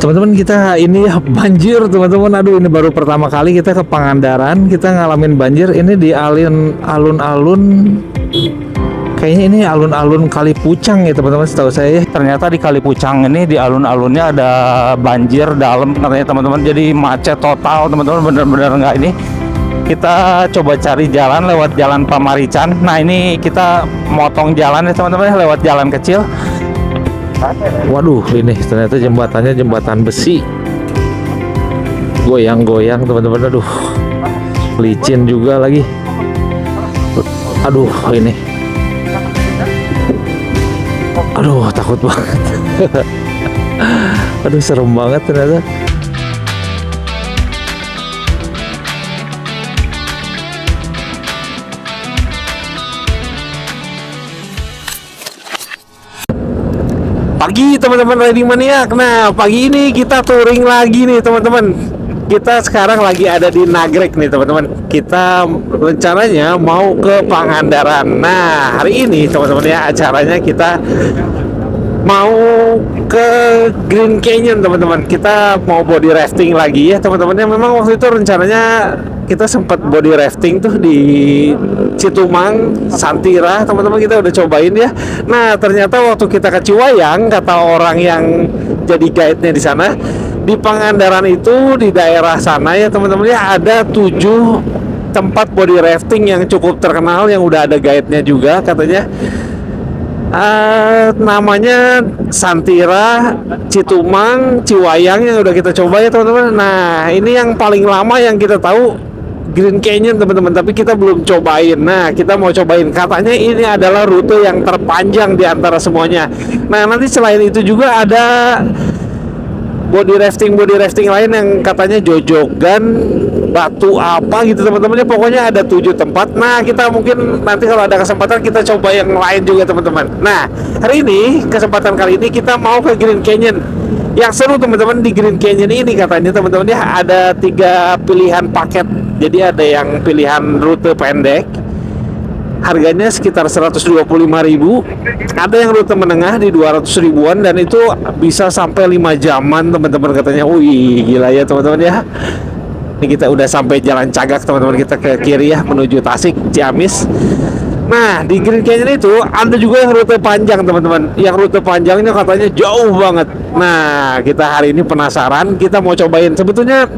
Teman-teman, kita ini ya banjir teman-teman. Aduh, ini baru pertama kali kita ke Pangandaran, kita ngalamin banjir. Ini di alun-alun, kayaknya ini alun-alun Kali Pucang ya teman-teman, setahu saya. Ternyata di Kali Pucang ini di alun-alunnya ada banjir dalam katanya teman-teman, jadi macet total teman-teman, bener-bener nggak ini. Kita coba cari jalan lewat jalan Pamarican. Nah ini kita motong jalan ya teman-teman, lewat jalan kecil. Waduh, ini ternyata jembatannya jembatan besi, goyang-goyang teman-teman. Aduh, licin juga lagi. Aduh, ini, aduh, takut banget. Aduh, serem banget ternyata. Pagi teman-teman riding maniak. Nah, pagi ini kita touring lagi nih teman-teman. Kita sekarang lagi ada di Nagrek nih teman-teman. Kita rencananya mau ke Pangandaran. Nah, hari ini teman-teman ya, acaranya kita mau ke Green Canyon teman-teman. Kita mau body rafting lagi ya teman-teman. Memang waktu itu rencananya kita sempat body rafting tuh di Citumang, Santira teman-teman, kita udah cobain ya. Nah, ternyata waktu kita ke Ciwayang, kata orang yang jadi guide-nya di sana, di Pangandaran itu di daerah sana ya teman-teman ya, ada 7 tempat body rafting yang cukup terkenal yang udah ada guide-nya juga katanya. Namanya Santira, Citumang, Ciwayang yang udah kita coba ya teman-teman. Nah, ini yang paling lama yang kita tahu Green Canyon teman-teman, tapi kita belum cobain. Nah, kita mau cobain. Katanya ini adalah rute yang terpanjang di antara semuanya. Nah, nanti selain itu juga ada body rafting lain yang katanya jojogan batu apa gitu teman-teman. Pokoknya ada 7 tempat. Nah, kita mungkin nanti kalau ada kesempatan kita coba yang lain juga teman-teman. Nah, hari ini kesempatan kali ini kita mau ke Green Canyon. Yang seru teman-teman di Green Canyon ini katanya teman-teman ya, ada 3 pilihan paket. Jadi ada yang pilihan rute pendek, harganya sekitar 125.000. Ada yang rute menengah di 200 ribuan, dan itu bisa sampai 5 jaman teman-teman katanya. Wih, gila ya teman-teman ya. Ini kita udah sampai Jalan Cagak teman-teman, kita ke kiri ya menuju Tasik, Ciamis. Nah, di Green Canyon itu ada juga yang rute panjang teman-teman. Yang rute panjangnya katanya jauh banget. Nah, kita hari ini penasaran, kita mau cobain. Sebetulnya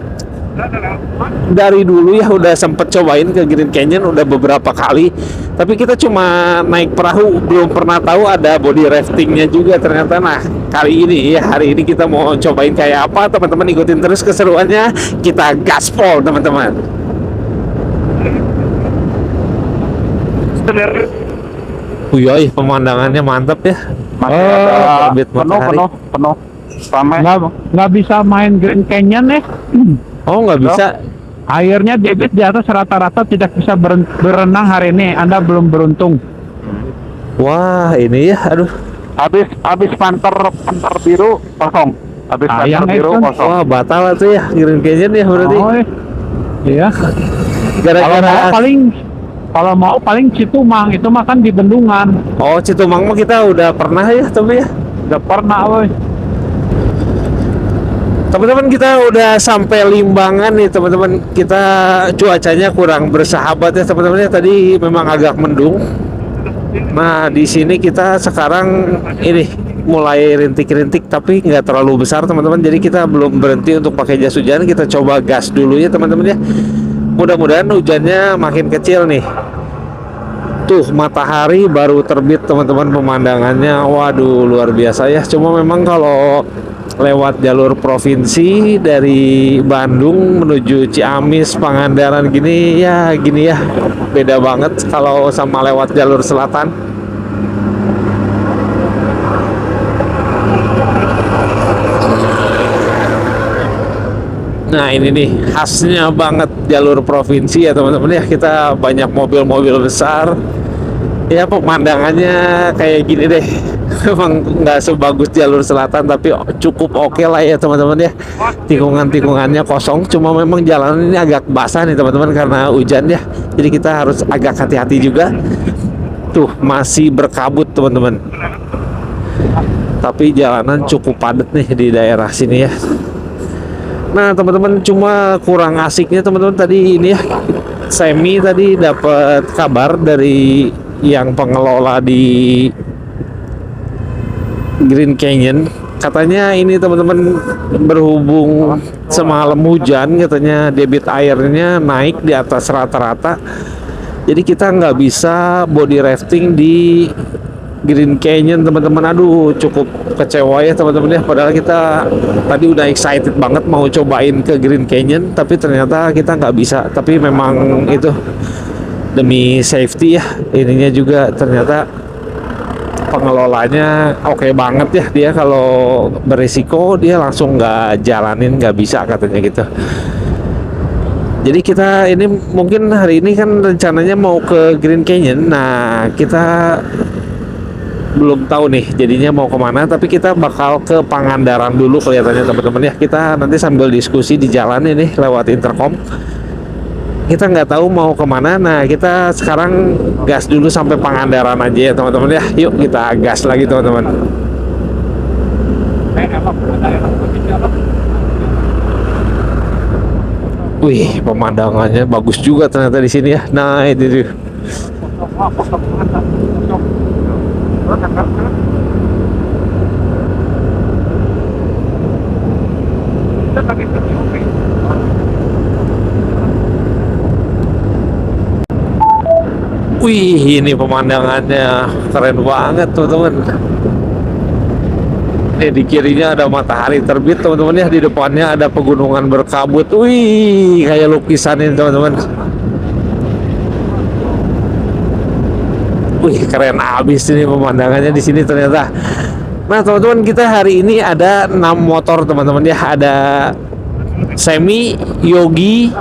dari dulu ya udah sempet cobain ke Green Canyon udah beberapa kali, tapi kita cuma naik perahu, belum pernah tahu ada body raftingnya juga ternyata. Nah, kali ini ya, hari ini kita mau cobain kayak apa teman-teman. Ikutin terus keseruannya, kita gaspol teman-teman. Uyoi, pemandangannya mantap ya. Terbit matahari. Penuh ramai. Nggak bisa main Green Canyon ya. Oh, nggak bisa. Airnya debit di atas rata-rata, tidak bisa berenang hari ini. Anda belum beruntung. Wah, ini ya, aduh. Habis panter biru kosong. Habis panter biru itu. kosong. Wah, batal tuh ya Green Canyon ya berarti. Oh, iya. Gara-gara Kalau mau paling Citumang, itu makan di bendungan. oh, Citumang mah kita udah pernah ya, tapi ya. Udah pernah, woy. Teman-teman, kita udah sampai Limbangan nih teman-teman. Kita cuacanya kurang bersahabat ya teman-teman. Tadi memang agak mendung. Nah, di sini kita sekarang ini mulai rintik-rintik, tapi nggak terlalu besar teman-teman. Jadi kita belum berhenti untuk pakai jas hujan. Kita coba gas dulu ya teman-teman ya. Mudah-mudahan hujannya makin kecil nih. Tuh, matahari baru terbit teman-teman, pemandangannya waduh luar biasa ya. Cuma memang kalau lewat jalur provinsi dari Bandung menuju Ciamis, Pangandaran gini ya beda banget kalau sama lewat jalur selatan. Nah, ini nih khasnya banget jalur provinsi ya teman-teman ya. Kita banyak mobil-mobil besar ya, pemandangannya kayak gini deh. Memang nggak sebagus jalur selatan, tapi cukup oke lah ya teman-teman ya. Tikungannya kosong, cuma memang jalan ini agak basah nih teman-teman karena hujan ya. Jadi kita harus agak hati-hati juga. Tuh, masih berkabut teman-teman. tapi jalanan cukup padat nih di daerah sini ya. Nah teman-teman, cuma kurang asiknya teman-teman tadi ini ya, Semi tadi dapat kabar dari yang pengelola di Green Canyon, katanya ini teman-teman, berhubung semalam hujan, katanya debit airnya naik di atas rata-rata, jadi kita nggak bisa body rafting di Green Canyon teman-teman. Aduh, cukup kecewa ya teman-teman ya, padahal kita tadi udah excited banget mau cobain ke Green Canyon, tapi ternyata kita nggak bisa. Tapi memang itu demi safety ya, ininya juga ternyata pengelolanya oke banget ya, dia kalau berisiko dia langsung nggak jalanin, nggak bisa katanya gitu. Jadi kita ini mungkin hari ini kan rencananya mau ke Green Canyon. Nah kita belum tahu nih jadinya mau kemana, tapi kita bakal ke Pangandaran dulu kelihatannya teman-teman ya. Kita nanti sambil diskusi di jalan ini lewat intercom, kita nggak tahu mau kemana. Nah kita sekarang gas dulu sampai Pangandaran aja ya teman-teman ya. Yuk kita gas lagi teman-teman. Wih, pemandangannya bagus juga ternyata di sini ya. Nah itu tuh. Wih, ini pemandangannya keren banget teman-teman. Di kirinya ada matahari terbit teman-teman ya, di depannya ada pegunungan berkabut. Wih, kayak lukisan ini teman-teman. Wih, keren abis ini pemandangannya di sini ternyata. Nah teman-teman, kita hari ini ada 6 motor teman-teman ya. Ada Semi, Yogi,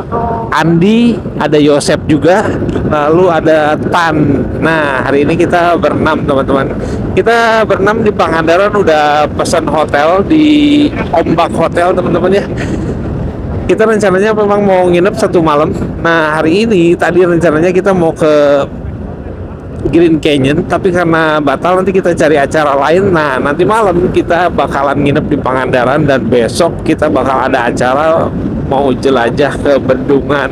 Andi, ada Yosep juga, lalu ada Tan. Nah hari ini kita berenam teman-teman. Kita berenam di Pangandaran, udah pesan hotel di Ombak Hotel teman-teman ya. Kita rencananya memang mau nginep 1 malam. Nah hari ini tadi rencananya kita mau ke Green Canyon, tapi karena batal nanti kita cari acara lain. Nah nanti malam kita bakalan nginep di Pangandaran, dan besok kita bakal ada acara mau jelajah ke bendungan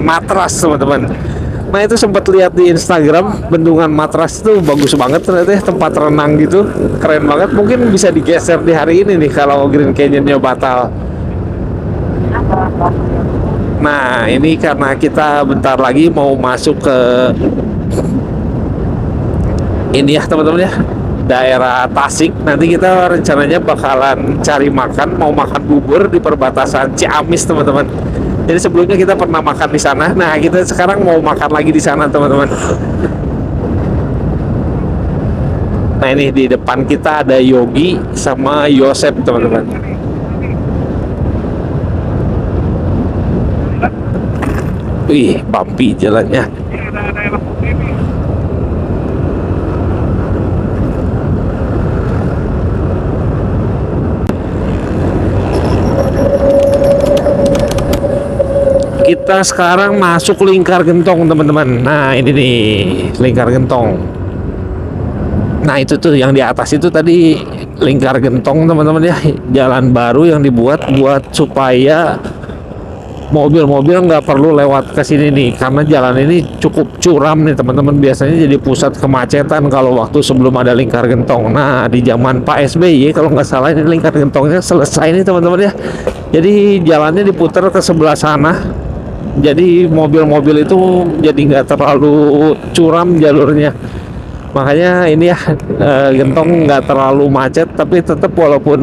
Matras teman-teman. Nah itu sempat lihat di Instagram, bendungan Matras itu bagus banget ternyata ya, tempat renang gitu, keren banget. Mungkin bisa digeser di hari ini nih kalau Green Canyonnya batal. Nah ini karena kita bentar lagi mau masuk ke ini ya teman-teman ya, daerah Tasik. Nanti kita rencananya bakalan cari makan, mau makan bubur di perbatasan Ciamis teman-teman. Jadi sebelumnya kita pernah makan di sana. Nah kita sekarang mau makan lagi di sana teman-teman. Nah ini di depan kita ada Yogi sama Yosep teman-teman. Wih, bumpy jalannya. Kita sekarang masuk Lingkar Gentong teman-teman. Nah ini nih Lingkar Gentong. Nah itu tuh yang di atas itu tadi Lingkar Gentong teman-teman ya, jalan baru yang dibuat buat supaya mobil-mobil nggak perlu lewat ke sini nih, karena jalan ini cukup curam nih teman-teman. Biasanya jadi pusat kemacetan kalau waktu sebelum ada Lingkar Gentong. Nah di zaman Pak SBY kalau nggak salah ini Lingkar Gentongnya selesai nih teman-teman ya. Jadi jalannya diputar ke sebelah sana, jadi mobil-mobil itu jadi nggak terlalu curam jalurnya. Makanya ini ya Gentong nggak terlalu macet, tapi tetap walaupun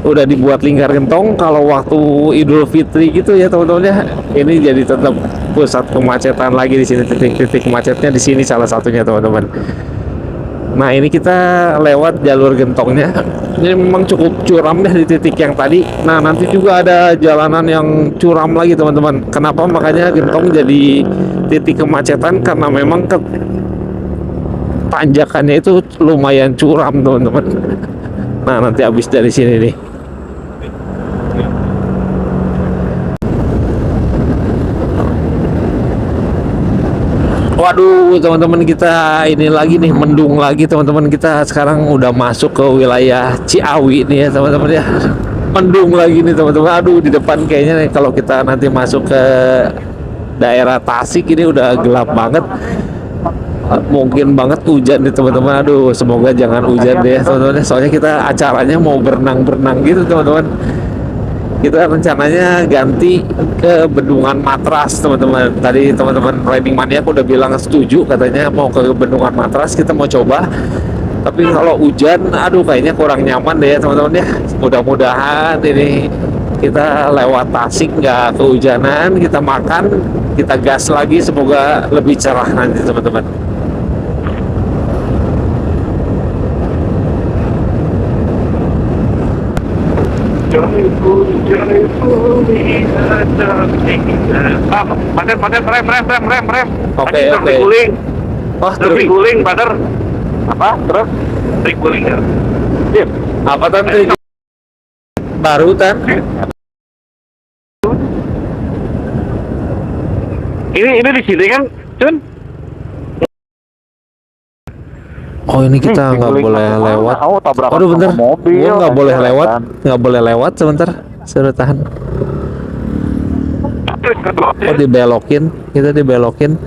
udah dibuat Lingkar Gentong, kalau waktu Idul Fitri gitu ya teman-teman ya, ini jadi tetap pusat kemacetan lagi di sini. Titik-titik macetnya di sini salah satunya teman-teman. Nah ini kita lewat jalur Gentongnya. Ini memang cukup curam deh di titik yang tadi. Nah nanti juga ada jalanan yang curam lagi teman-teman. Kenapa makanya Gentong jadi titik kemacetan? Karena memang tanjakannya itu lumayan curam teman-teman. Nah nanti habis dari sini nih. Waduh, Aduh teman-teman, kita ini lagi nih, mendung lagi teman-teman. Kita sekarang udah masuk ke wilayah Ciawi nih ya teman-teman ya. Mendung lagi nih teman-teman. Aduh, di depan kayaknya nih kalau kita nanti masuk ke daerah Tasik ini udah gelap banget. Mungkin banget hujan nih teman-teman. Aduh, semoga jangan hujan deh teman-teman. Soalnya kita acaranya mau berenang-berenang gitu teman-teman. Kita rencananya ganti ke Bendungan Matras teman-teman. Tadi teman-teman Riding Mania aku udah bilang setuju, katanya mau ke Bendungan Matras, kita mau coba. Tapi kalau hujan, aduh kayaknya kurang nyaman deh ya teman-teman ya. Mudah-mudahan ini kita lewat Tasik nggak kehujanan, kita makan, kita gas lagi, semoga lebih cerah nanti teman-teman. Rem. Oke, Tadi oke. truk guling. Wah, Truk truk guling, Brother. Apa? Truk guling ya. Sip. apa tadi? Baru tan? Ini di sini kan, Cun? Oh ini kita nggak boleh lewat. Oh, tabrakan Waduh bentar, sama mobil. gua nggak boleh Kan. lewat, nggak boleh lewat sebentar. Suruh tahan. Oh dibelokin, kita dibelokin.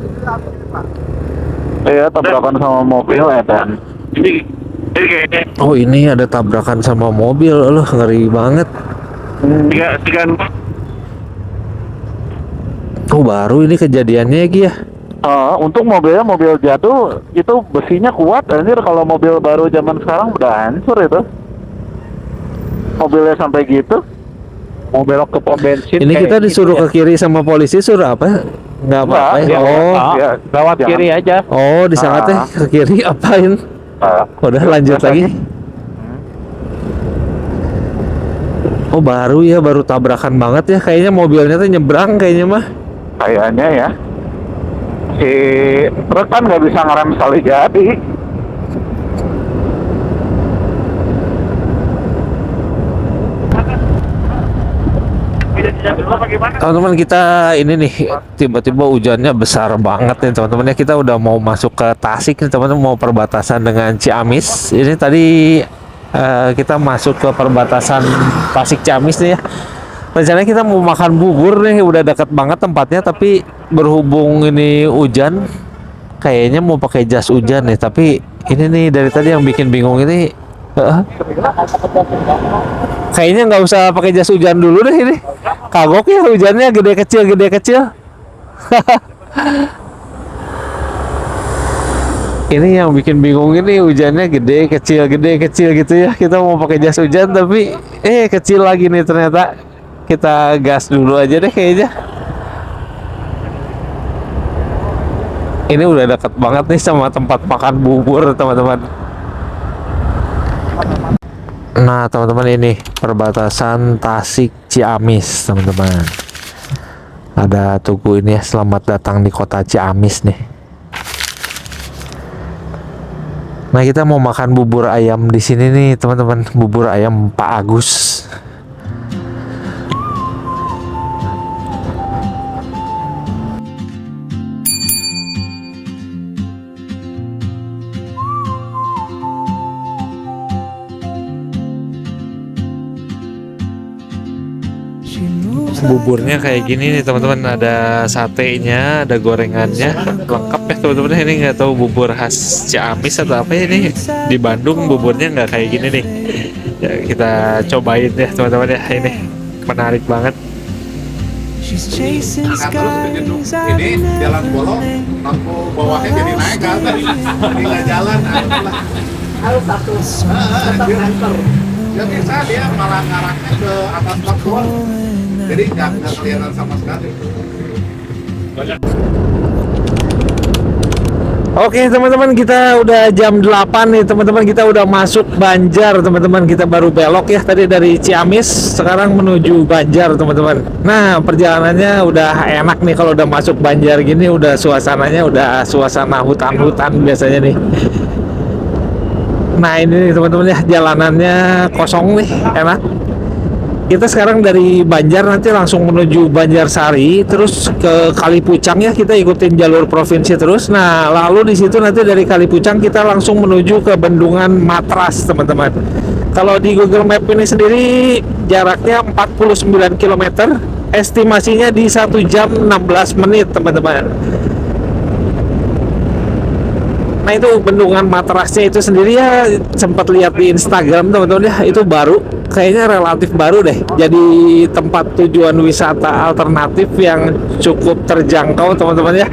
Iya, tabrakan sama mobil ya dan ini kayaknya Oh ini ada tabrakan sama mobil, loh ngeri banget. tiga Oh baru ini kejadiannya Gi ya. untuk mobilnya mobil jadul itu besinya kuat, anjir. Kalau mobil baru zaman sekarang udah hancur itu. Mobilnya sampai gitu. Mau belok ke pom bensin. Ini kayak kita gitu disuruh ya. ke kiri sama polisi, suruh apa? Nggak apa-apa. Enggak, Ya. Oh, ya, lewat kiri aja. oh disangkatnya ke kiri apain? Udah lanjut terus lagi. Oh baru ya, baru tabrakan banget ya. Kayaknya mobilnya tuh nyebrang kayaknya mah. Kayaknya ya. Si truk kan nggak bisa ngerem sekali jadi. Teman-teman kita ini nih tiba-tiba hujannya besar banget nih teman-teman ya. Kita udah mau masuk ke Tasik nih teman-teman, mau perbatasan dengan Ciamis. Ini tadi kita masuk ke perbatasan Tasik Ciamis nih ya. Rencananya kita mau makan bubur nih, udah dekat banget tempatnya, tapi berhubung ini hujan, kayaknya mau pakai jas hujan nih. Tapi ini nih dari tadi yang bikin bingung ini, kayaknya nggak usah pakai jas hujan dulu deh ini. Kagok ya hujannya gede kecil. Ini yang bikin bingung ini, hujannya gede kecil gitu ya. Kita mau pakai jas hujan tapi kecil lagi nih ternyata. Kita gas dulu aja deh kayaknya. Ini udah deket banget nih sama tempat makan bubur teman-teman. Nah teman-teman, ini perbatasan Tasik Ciamis teman-teman. Ada tugu ini ya, selamat datang di kota Ciamis nih. Nah kita mau makan bubur ayam di sini nih teman-teman, bubur ayam Pak Agus. Buburnya kayak gini nih teman-teman, ada satenya, ada gorengannya, lengkap ya teman-teman. Ini nggak tahu bubur khas Ciamis atau apa ya, ini di Bandung buburnya nggak kayak gini nih ya. Kita cobain ya teman-teman ya, ini menarik banget. Ini jalan bolong, lampu bawahnya jadi naik kan, jadi nggak jalan. Harus satu, ya bisa dia malah ngarahnya ke atas platform, jadi nggak kelihatan sama sekali. Oke teman-teman, kita udah jam 8 nih teman-teman, kita udah masuk Banjar teman-teman. Kita baru belok ya tadi dari Ciamis, sekarang menuju Banjar teman-teman. Nah perjalanannya udah enak nih kalau udah masuk Banjar gini, udah suasananya udah suasana hutan-hutan biasanya nih. Nah ini nih teman-teman ya, jalanannya kosong nih, enak. Kita sekarang dari Banjar nanti langsung menuju Banjarsari, terus ke Kalipucang ya, kita ikutin jalur provinsi terus. Nah, lalu di situ nanti dari Kalipucang kita langsung menuju ke Bendungan Matras, teman-teman. Kalau di Google Map ini sendiri jaraknya 49 km, estimasinya di 1 jam 16 menit, teman-teman. Nah, itu Bendungan Matrasnya itu sendiri ya, sempat lihat di Instagram teman-teman ya, itu baru, kayaknya relatif baru deh, jadi tempat tujuan wisata alternatif yang cukup terjangkau teman-teman ya.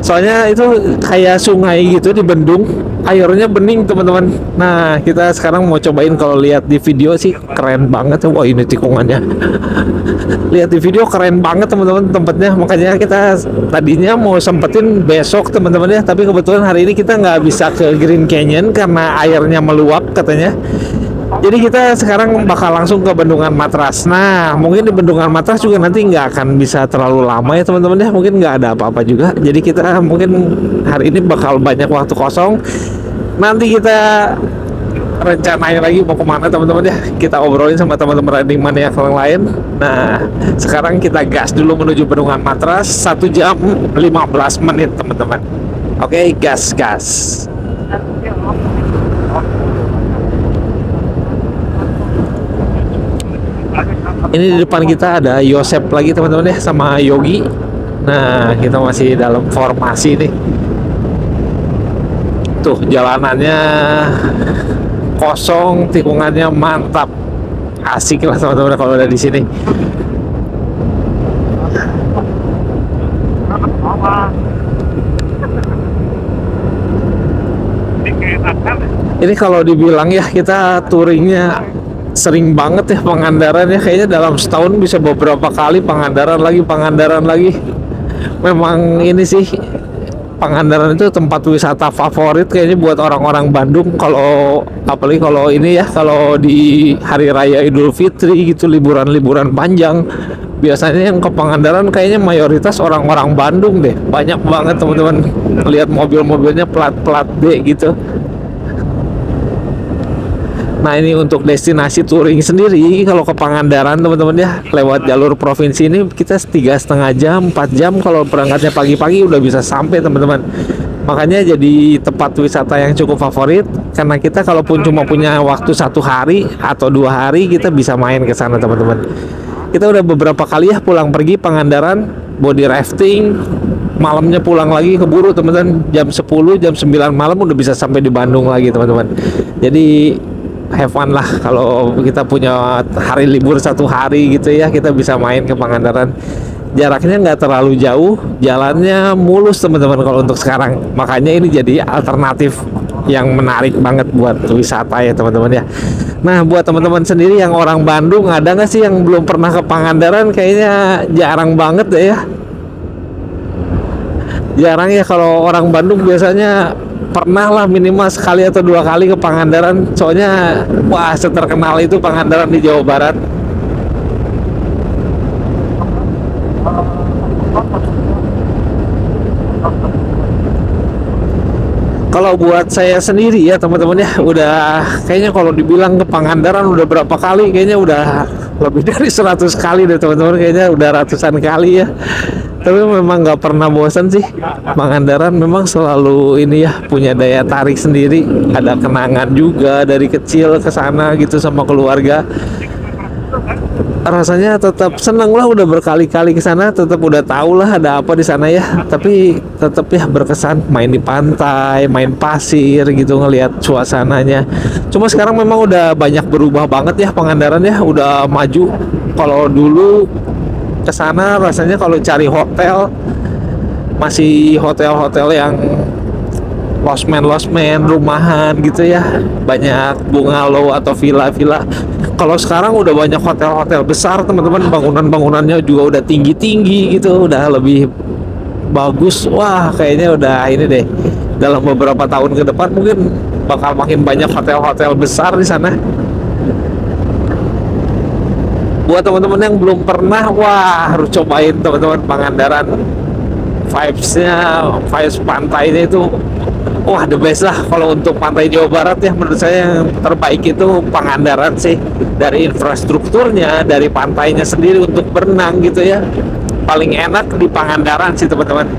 Soalnya itu kayak sungai gitu di bendung, airnya bening teman-teman. Nah, kita sekarang mau cobain, kalau lihat di video sih keren banget. Wah, ini tikungannya. Lihat di video keren banget teman-teman tempatnya. Makanya kita tadinya mau sempetin besok teman-teman ya, tapi kebetulan hari ini kita nggak bisa ke Green Canyon karena airnya meluap katanya. Jadi kita sekarang bakal langsung ke Bendungan Matras. Nah, mungkin di Bendungan Matras juga nanti nggak akan bisa terlalu lama ya teman-teman ya. Mungkin nggak ada apa-apa juga. Jadi kita mungkin hari ini bakal banyak waktu kosong. Nanti kita rencanain lagi mau kemana teman-teman ya. Kita obrolin sama teman-teman Riding Mania yang lain. Nah, sekarang kita gas dulu menuju Bendungan Matras, 1 jam 15 menit teman-teman. Oke, gas. Ini di depan kita ada Yosep lagi teman-teman ya, sama Yogi. Nah, kita masih dalam formasi nih. Tuh jalanannya kosong, tikungannya mantap, asik lah teman-teman kalau ada di sini. Ini kalau dibilang ya, kita touringnya sering banget ya Pangandaran ya, kayaknya dalam setahun bisa beberapa kali Pangandaran lagi. Memang ini sih, Pangandaran itu tempat wisata favorit kayaknya buat orang-orang Bandung. Kalau apalagi kalau ini ya, kalau di hari raya Idul Fitri gitu, liburan panjang, biasanya yang ke Pangandaran kayaknya mayoritas orang-orang Bandung deh. Banyak banget teman-teman, lihat mobil-mobilnya plat D gitu. Nah, ini untuk destinasi touring sendiri, kalau ke Pangandaran teman-teman ya, lewat jalur provinsi ini kita 3,5 jam, 4 jam kalau berangkatnya pagi-pagi udah bisa sampai teman-teman. Makanya jadi tempat wisata yang cukup favorit, karena kita kalaupun cuma punya waktu 1 hari atau 2 hari, kita bisa main ke sana teman-teman. Kita udah beberapa kali ya pulang pergi Pangandaran, body rafting, malamnya pulang lagi keburu teman-teman, jam 10, jam 9 malam udah bisa sampai di Bandung lagi teman-teman. Jadi have fun lah kalau kita punya hari libur 1 hari gitu ya, kita bisa main ke Pangandaran. Jaraknya nggak terlalu jauh, jalannya mulus teman-teman kalau untuk sekarang. Makanya ini jadi alternatif yang menarik banget buat wisata ya teman-teman ya. Nah, buat teman-teman sendiri yang orang Bandung, ada nggak sih yang belum pernah ke Pangandaran? Kayaknya jarang banget deh ya. Jarang ya, kalau orang Bandung biasanya pernah lah minimal sekali atau 2 kali ke Pangandaran. Soalnya wah, seterkenal itu Pangandaran di Jawa Barat. Kalau buat saya sendiri ya teman-teman ya, udah kayaknya kalau dibilang ke Pangandaran udah berapa kali, kayaknya udah lebih dari 100 kali deh teman-teman, kayaknya udah ratusan kali ya. Tapi memang nggak pernah bosan sih. Pangandaran memang selalu ini ya, punya daya tarik sendiri. Ada kenangan juga dari kecil ke sana gitu sama keluarga. Rasanya tetap seneng lah, udah berkali-kali ke sana, tetap udah tahu lah ada apa di sana ya. Tapi tetap ya berkesan, main di pantai, main pasir gitu, ngelihat suasananya. Cuma sekarang memang udah banyak berubah banget ya Pangandaran ya, udah maju. Kalau dulu ke sana rasanya kalau cari hotel masih hotel-hotel yang losmen rumahan gitu ya, banyak bungalow atau villa-villa. Kalau sekarang udah banyak hotel-hotel besar teman-teman, bangunan-bangunannya juga udah tinggi-tinggi gitu, udah lebih bagus. Wah, kayaknya udah ini deh, dalam beberapa tahun ke depan mungkin bakal makin banyak hotel-hotel besar di sana. Buat teman-teman yang belum pernah, wah harus cobain teman-teman Pangandaran. Vibes pantainya itu Wah, the best lah kalau untuk pantai Jawa Barat ya, menurut saya yang terbaik itu Pangandaran sih. Dari infrastrukturnya, dari pantainya sendiri untuk berenang gitu ya, paling enak di Pangandaran sih teman-teman.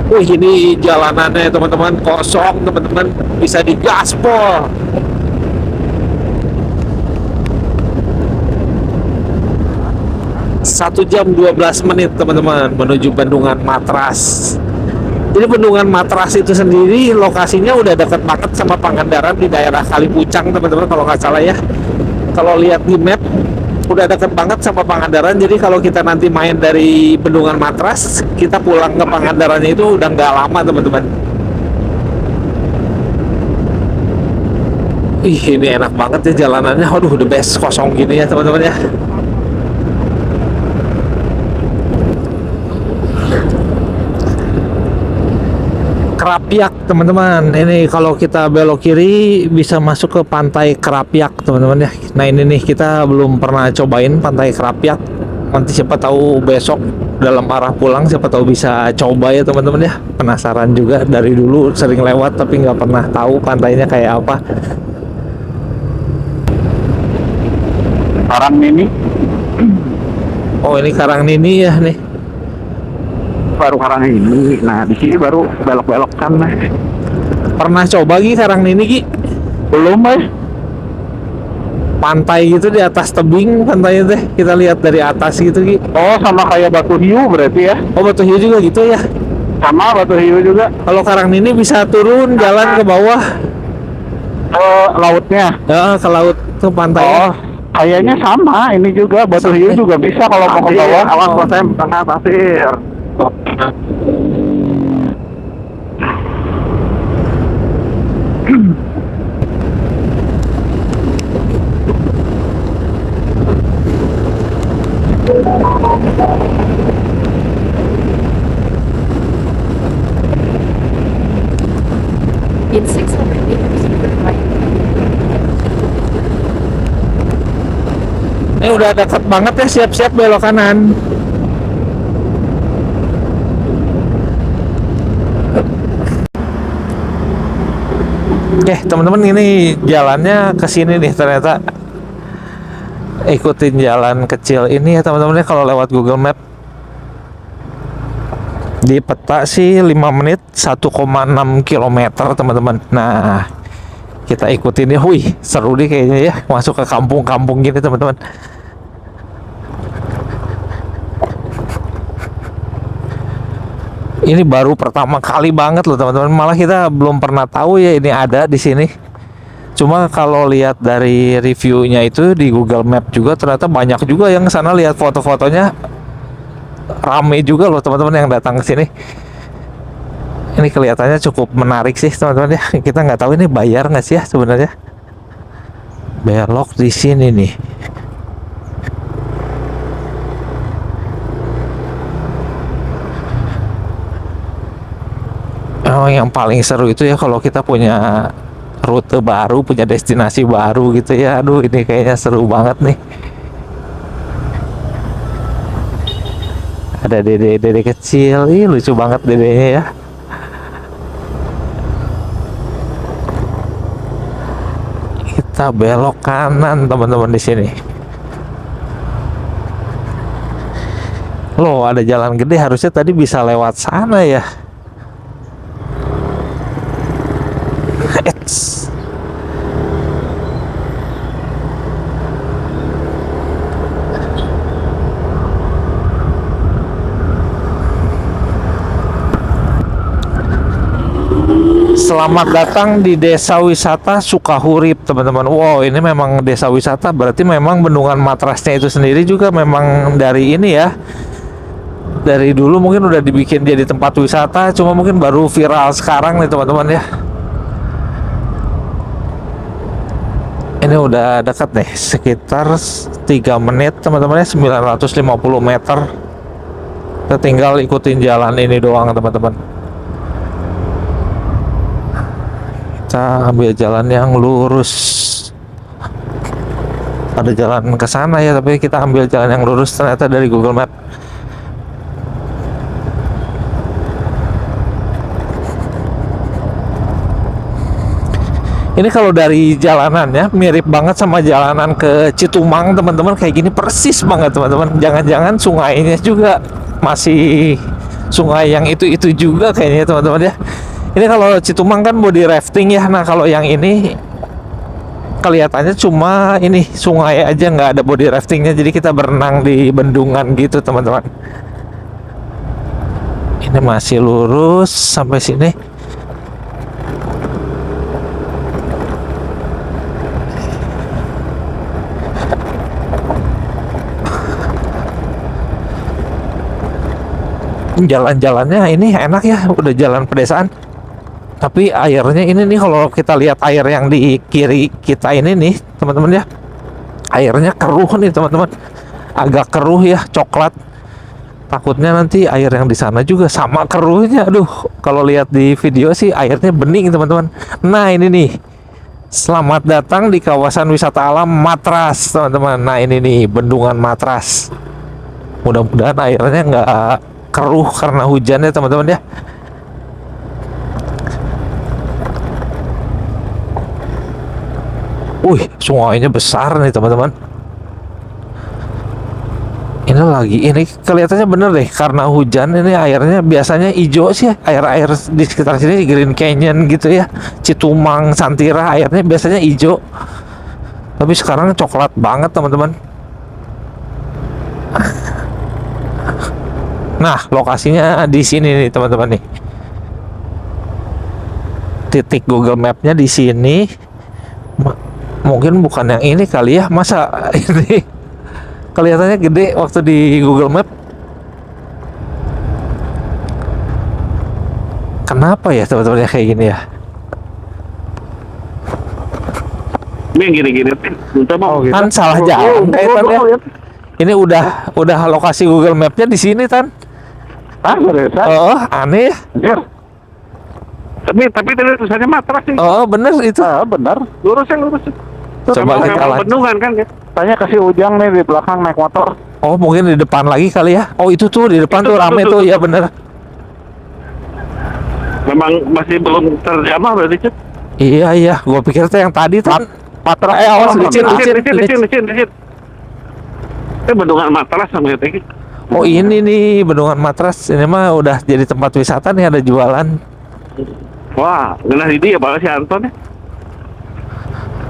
Wih, ini jalanannya teman-teman kosong teman-teman, bisa digaspol. 1 jam 12 menit teman-teman menuju Bendungan Matras. Jadi Bendungan Matras itu sendiri lokasinya udah dekat banget sama Pangandaran di daerah Kalipucang teman-teman kalau nggak salah ya. Kalau lihat di map udah dekat banget sama Pangandaran. Jadi kalau kita nanti main dari Bendungan Matras, kita pulang ke Pangandarannya itu udah nggak lama teman-teman. Ih, ini enak banget ya jalanannya. Aduh, the best kosong gini ya teman-teman ya. Kerapiak teman-teman, ini kalau kita belok kiri bisa masuk ke pantai Kerapiak teman-teman ya. Nah ini nih, kita belum pernah cobain pantai Kerapiak. Nanti siapa tahu besok dalam arah pulang, siapa tahu bisa coba ya teman-teman ya. Penasaran juga, dari dulu sering lewat tapi nggak pernah tahu pantainya kayak apa. Karangmini Oh, ini Karangnini ya nih. baru Karangmini. Nah di sini baru belok-belok kan. Pernah coba Gi Karangnini Gi? Belum Pantai gitu di atas tebing pantainya teh, kita lihat dari atas gitu Gi. Oh sama kayak Batu Hiu berarti ya? Oh, Batu Hiu juga gitu ya. Sama Batu Hiu juga. Kalau Karangnini bisa turun jalan ke bawah, Lautnya. ya, ke laut tuh pantai. Oh kayaknya sama ini juga Batu Hiu juga bisa kalau mau ke bawah. Awas saya tengah pasir. In 600 meters, turn right. Ini udah dekat banget ya, siap-siap belok kanan. Oke teman-teman, ini jalannya ke sini nih ternyata. Ikutin jalan kecil ini ya teman-teman ya kalau lewat Google Map. Di peta sih 5 menit 1,6 km teman-teman. Nah kita ikutin ya. Wih, seru nih kayaknya ya, masuk ke kampung-kampung gini teman-teman. Ini baru pertama kali banget loh teman-teman. Malah kita belum pernah tahu ya ini ada di sini. Cuma kalau lihat dari reviewnya itu di Google Map juga ternyata banyak juga yang kesana, lihat foto-fotonya rame juga loh teman-teman yang datang ke sini. Ini kelihatannya cukup menarik sih teman-teman ya. Kita nggak tahu ini bayar nggak sih ya sebenarnya. Belok di sini nih. Oh, yang paling seru itu ya kalau kita punya rute baru, punya destinasi baru gitu ya. Aduh, ini kayaknya seru banget nih. Ada dede kecil, ih lucu banget dedenya ya. Kita belok kanan teman-teman di sini. Loh, ada jalan gede, harusnya tadi bisa lewat sana ya. Eits. Selamat datang di Desa Wisata Sukahurip teman-teman. Wow, ini memang desa wisata, berarti memang Bendungan Matrasnya itu sendiri juga memang dari ini ya. Dari dulu mungkin udah dibikin jadi tempat wisata, cuma mungkin baru viral sekarang nih teman-teman ya. Ini udah dekat nih, sekitar 3 menit teman-teman ya, 950 meter. Kita tinggal ikutin jalan ini doang teman-teman. Kita ambil jalan yang lurus. Ada jalan ke sana ya, tapi kita ambil jalan yang lurus ternyata dari Google Map. Ini kalau dari jalanannya mirip banget sama jalanan ke Citumang teman-teman, kayak gini persis banget teman-teman. Jangan-jangan sungainya juga masih sungai yang itu juga kayaknya teman-teman ya. Ini kalau Citumang kan body rafting ya. Nah kalau yang ini kelihatannya cuma ini sungai aja, nggak ada body raftingnya, jadi kita berenang di bendungan gitu teman-teman. Ini masih lurus sampai sini. Jalan-jalannya ini enak ya, udah jalan pedesaan. Tapi airnya ini nih, kalau kita lihat air yang di kiri kita ini nih teman-teman ya, airnya keruh nih teman-teman, agak keruh ya, coklat. Takutnya nanti air yang di sana juga sama keruhnya. Aduh, kalau lihat di video sih airnya bening teman-teman. Nah ini nih, selamat datang di kawasan wisata alam Matras teman-teman. Nah ini nih bendungan Matras. Mudah-mudahan airnya nggak keruh karena hujannya teman-teman ya. Wih, sungainya besar nih teman-teman. Ini kelihatannya bener deh, karena hujan ini airnya biasanya hijau sih, air-air di sekitar sini Green Canyon gitu ya, Citumang, Santira, airnya biasanya hijau. Tapi sekarang coklat banget teman-teman. Nah, lokasinya di sini nih teman-teman nih. Titik Google Map-nya di sini. Mungkin bukan yang ini kali ya, masa ini kelihatannya gede waktu di Google Map. Kenapa ya teman-teman ya kayak gini ya? Ini yang gini-gini. Kan salah jalan kayaknya ya. Ini udah lokasi Google Map-nya di sini Tan. Oh, aneh ya. Tapi tadi tulisannya Matras sih. Oh, bener itu. Benar. Lurus. Coba kita lanjut. Bendungan kan ya. Tanya kasih Ujang nih di belakang naik motor. Oh, mungkin di depan lagi kali ya. Oh, itu tuh di depan tuh rame tuh. Ya bener. Memang masih belum terjamah berarti, Cuk. Iya. Gua pikir tuh yang tadi tuh. Matras. Awas licin. Itu bendungan Matras sama itu. Oh, ini nih bendungan Matras. Ini mah udah jadi tempat wisata nih, ada jualan. Wah, genah di dia balas si Anton ya.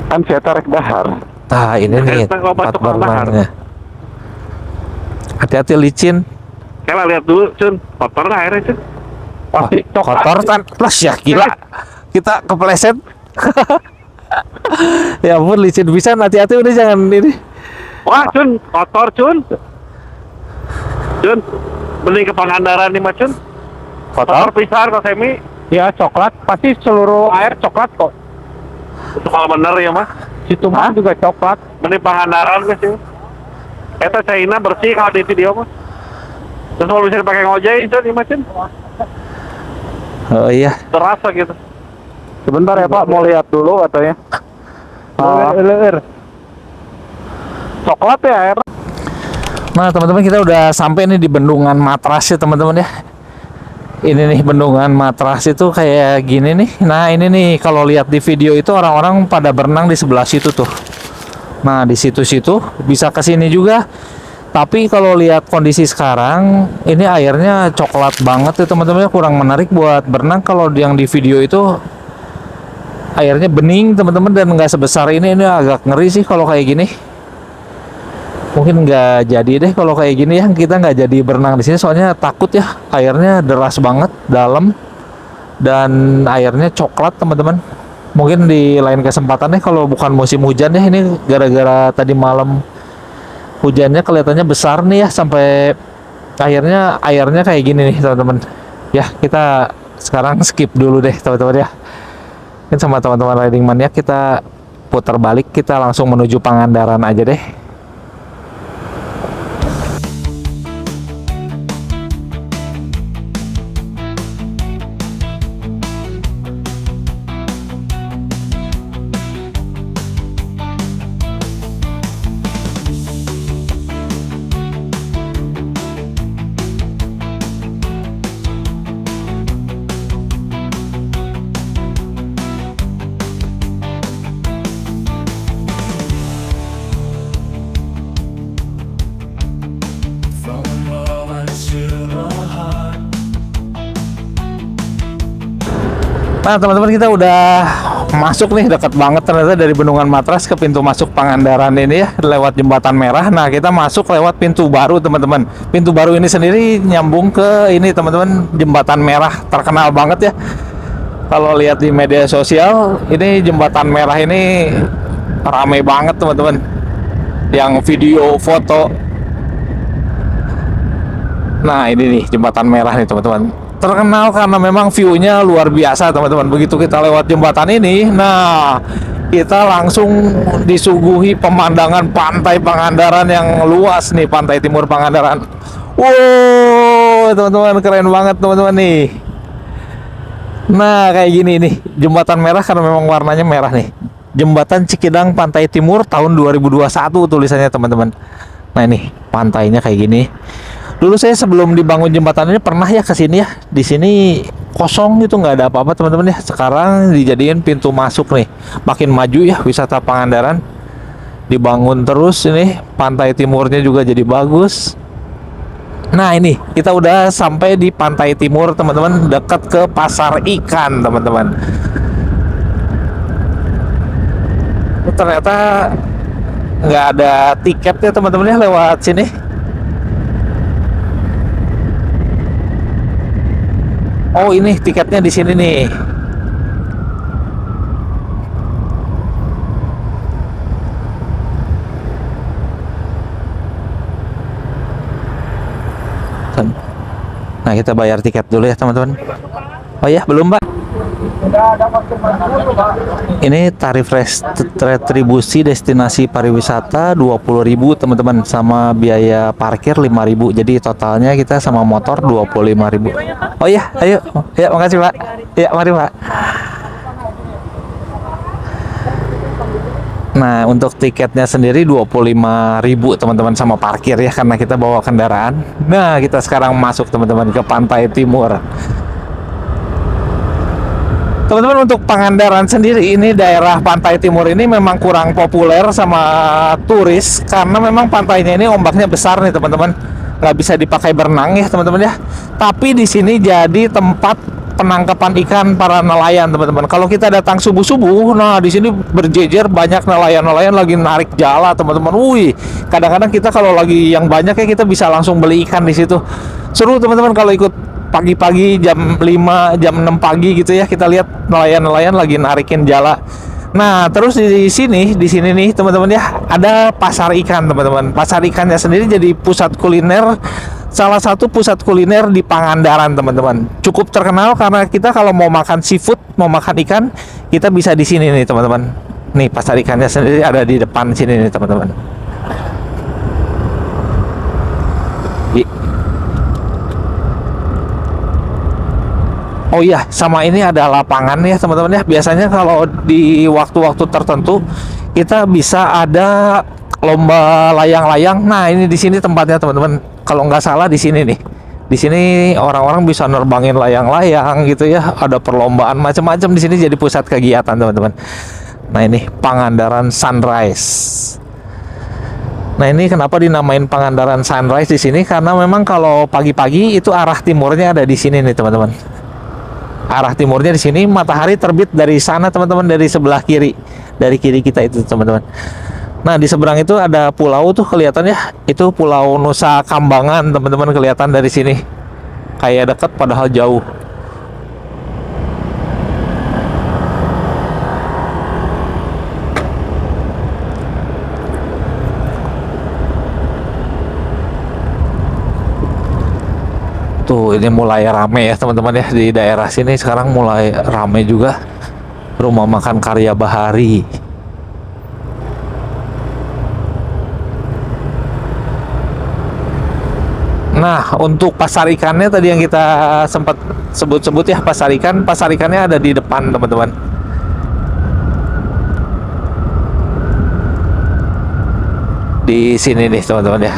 Kan saya tarik dahar. Nah, ini nih tempat berenangnya. Hati-hati licin. Kela lihat dulu, Cun. Kotor lah airnya, Cun. Pasti Kotor Tan. Plus ya gila. Kita kepleset. Ya ampun, licin bisa. Hati-hati udah, jangan ini. Wah, Cun, kotor, Cun. Cun, beli ke Pangandaran nih, Cun. Kotor pisan kok Semi. Ya, coklat. Pasti seluruh air coklat kok. Itu kalau bener ya, Mas. Citumang juga coklat. Beli Pangandaran guys ya. Eta China bersih kalau di video, Mas. Terus kalau bisa dipakai ngojek, Cun, ini, Cun. Oh iya. Terasa gitu. Sebentar ya, Pak, mau lihat dulu katanya. Coklat ya air. Nah teman-teman, kita udah sampai nih di bendungan Matras ya teman-teman ya. Ini nih bendungan Matras itu kayak gini nih. Nah ini nih kalau lihat di video itu orang-orang pada berenang di sebelah situ tuh. Nah di situ-situ bisa ke sini juga. Tapi kalau lihat kondisi sekarang ini airnya coklat banget ya teman-teman, kurang menarik buat berenang. Kalau yang di video itu airnya bening teman-teman dan nggak sebesar ini agak ngeri sih kalau kayak gini. Mungkin nggak jadi deh kalau kayak gini ya, kita nggak jadi berenang di sini soalnya takut ya, airnya deras banget dalam dan airnya coklat teman-teman. Mungkin di lain kesempatan deh kalau bukan musim hujan ya, ini gara-gara tadi malam hujannya kelihatannya besar nih ya, sampai airnya kayak gini nih teman-teman ya. Kita sekarang skip dulu deh teman-teman ya. Ini sama teman-teman Riding Mania kita putar balik, kita langsung menuju Pangandaran aja deh. Nah teman-teman, kita udah masuk nih, dekat banget ternyata dari Bendungan Matras ke pintu masuk Pangandaran ini ya, lewat Jembatan Merah. Nah kita masuk lewat pintu baru teman-teman. Pintu baru ini sendiri nyambung ke ini teman-teman, Jembatan Merah, terkenal banget ya. Kalau lihat di media sosial, ini Jembatan Merah ini ramai banget teman-teman, yang video, foto. Nah ini nih Jembatan Merah nih teman-teman, terkenal karena memang view-nya luar biasa teman-teman. Begitu kita lewat jembatan ini, nah kita langsung disuguhi pemandangan pantai Pangandaran yang luas nih, pantai timur Pangandaran. Wow teman-teman, keren banget teman-teman nih. Nah kayak gini nih Jembatan Merah karena memang warnanya merah nih. Jembatan Cikidang Pantai Timur tahun 2021 tulisannya teman-teman. Nah ini pantainya kayak gini. Dulu saya sebelum dibangun jembatan ini pernah ya ke sini ya. Di sini kosong gitu, nggak ada apa-apa teman-teman ya. Sekarang dijadiin pintu masuk nih. Makin maju ya wisata Pangandaran. Dibangun terus ini, pantai timurnya juga jadi bagus. Nah ini kita udah sampai di pantai timur teman-teman, dekat ke pasar ikan teman-teman. Ternyata nggak ada tiketnya teman-teman ya lewat sini. Oh ini tiketnya di sini nih. Nah kita bayar tiket dulu ya teman-teman. Oh ya belum Pak. Ini tarif retribusi destinasi pariwisata 20.000 teman-teman, sama biaya parkir 5.000. Jadi totalnya kita sama motor 25.000. Oh ya, ayo. Ya, makasih Pak. Ya, mari Pak. Nah, untuk tiketnya sendiri 25.000 teman-teman, sama parkir ya karena kita bawa kendaraan. Nah, kita sekarang masuk teman-teman ke Pantai Timur. Teman-teman, untuk Pangandaran sendiri ini daerah Pantai Timur ini memang kurang populer sama turis karena memang pantainya ini ombaknya besar nih teman-teman. Nggak bisa dipakai berenang ya teman-teman ya. Tapi di sini jadi tempat penangkapan ikan para nelayan teman-teman. Kalau kita datang subuh-subuh, nah di sini berjejer banyak nelayan-nelayan lagi narik jala teman-teman. Wih, kadang-kadang kita kalau lagi yang banyak ya kita bisa langsung beli ikan di situ. Seru teman-teman kalau ikut pagi-pagi jam 5, jam 6 pagi gitu ya, kita lihat nelayan-nelayan lagi narikin jala. Nah, terus di sini nih teman-teman ya, ada pasar ikan teman-teman. Pasar ikannya sendiri jadi pusat kuliner, salah satu pusat kuliner di Pangandaran teman-teman. Cukup terkenal karena kita kalau mau makan seafood, mau makan ikan, kita bisa di sini nih teman-teman. Nih pasar ikannya sendiri ada di depan sini nih teman-teman. Oh iya, sama ini ada lapangan ya teman-teman ya. Biasanya kalau di waktu-waktu tertentu kita bisa ada lomba layang-layang. Nah, ini di sini tempatnya teman-teman. Kalau nggak salah di sini nih. Di sini orang-orang bisa nerbangin layang-layang gitu ya. Ada perlombaan macam-macam di sini, jadi pusat kegiatan teman-teman. Nah, ini Pangandaran Sunrise. Nah, ini kenapa dinamain Pangandaran Sunrise di sini? Karena memang kalau pagi-pagi itu arah timurnya ada di sini nih teman-teman. Arah timurnya di sini, matahari terbit dari sana teman-teman, dari sebelah kiri, dari kiri kita itu teman-teman. Nah di seberang itu ada pulau tuh kelihatan ya, itu Pulau Nusa Kambangan teman-teman, kelihatan dari sini kayak dekat padahal jauh. Tuh ini mulai rame ya teman-teman ya, di daerah sini sekarang mulai rame juga rumah makan Karya Bahari. Nah untuk pasar ikannya tadi yang kita sempat sebut-sebut ya, pasar ikannya ada di depan teman-teman. Di sini nih teman-teman ya.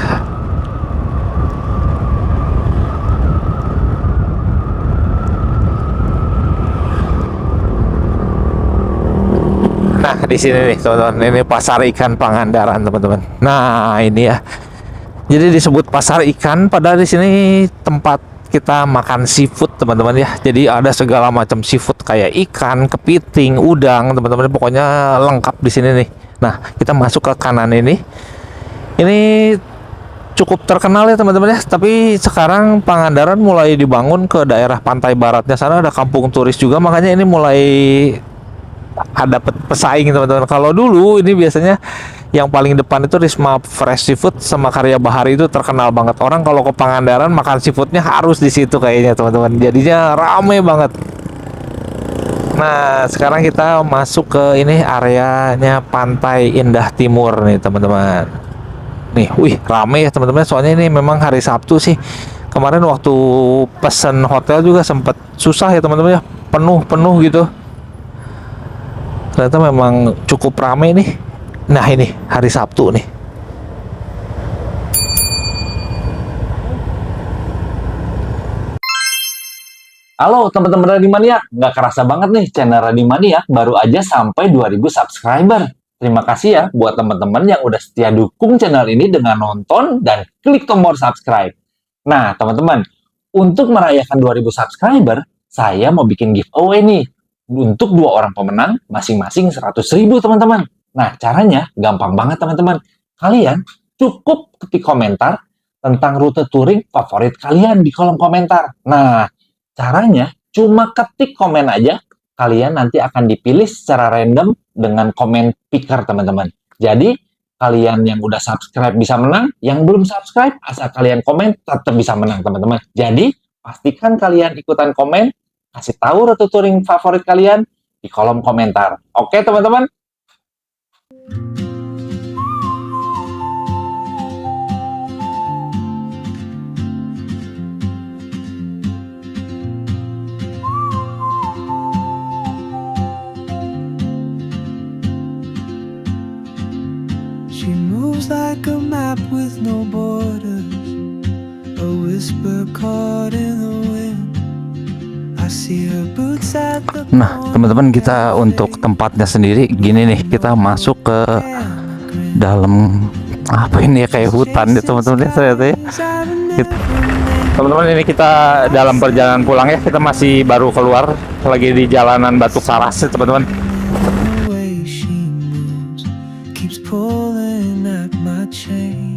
Nah di sini nih teman-teman, ini pasar ikan Pangandaran teman-teman. Nah ini ya, jadi disebut pasar ikan padahal di sini tempat kita makan seafood teman-teman ya. Jadi ada segala macam seafood kayak ikan, kepiting, udang teman-teman, pokoknya lengkap di sini nih. Nah, kita masuk ke kanan ini. Ini cukup terkenal ya teman-teman ya. Tapi sekarang Pangandaran mulai dibangun ke daerah pantai baratnya sana, ada kampung turis juga, makanya ini mulai ada pesaing teman-teman. Kalau dulu ini biasanya yang paling depan itu Risma Fresh Seafood sama Karya Bahari, itu terkenal banget. Orang kalau ke Pangandaran makan seafoodnya harus di situ kayaknya teman-teman. Jadinya rame banget. Nah, sekarang kita masuk ke ini areanya Pantai Indah Timur nih teman-teman. Nih, wih rame ya teman-teman. Soalnya ini memang hari Sabtu sih. Kemarin waktu pesen hotel juga sempat susah ya teman-teman ya. Penuh gitu. Ternyata memang cukup rame nih. Nah ini hari Sabtu nih. Halo teman-teman Radimania, nggak kerasa banget nih channel Radimania baru aja sampai 2000 subscriber. Terima kasih ya buat teman-teman yang udah setia dukung channel ini dengan nonton dan klik tombol subscribe. Nah teman-teman, untuk merayakan 2000 subscriber, saya mau bikin giveaway nih. Untuk 2 orang pemenang, masing-masing 100.000 teman-teman. Nah, caranya gampang banget teman-teman. Kalian cukup ketik komentar tentang rute touring favorit kalian di kolom komentar. Nah, caranya cuma ketik komen aja, kalian nanti akan dipilih secara random dengan komen picker teman-teman. Jadi, kalian yang udah subscribe bisa menang, yang belum subscribe asal kalian komen tetap bisa menang teman-teman. Jadi, pastikan kalian ikutan komen, kasih tahu rute touring favorit kalian di kolom komentar. Oke teman-teman? She moves like a map with no borders, a whisper caught in the wind. I see her boots at the Nah teman-teman, kita untuk tempatnya sendiri gini nih. Kita masuk ke dalam apa ini ya, kayak hutan ya teman-teman ya ternyata ya. Teman-teman, ini kita dalam perjalanan pulang ya. Kita masih baru keluar, lagi di jalanan Batu Karas ya teman-teman. way she moves keeps pulling at my chain.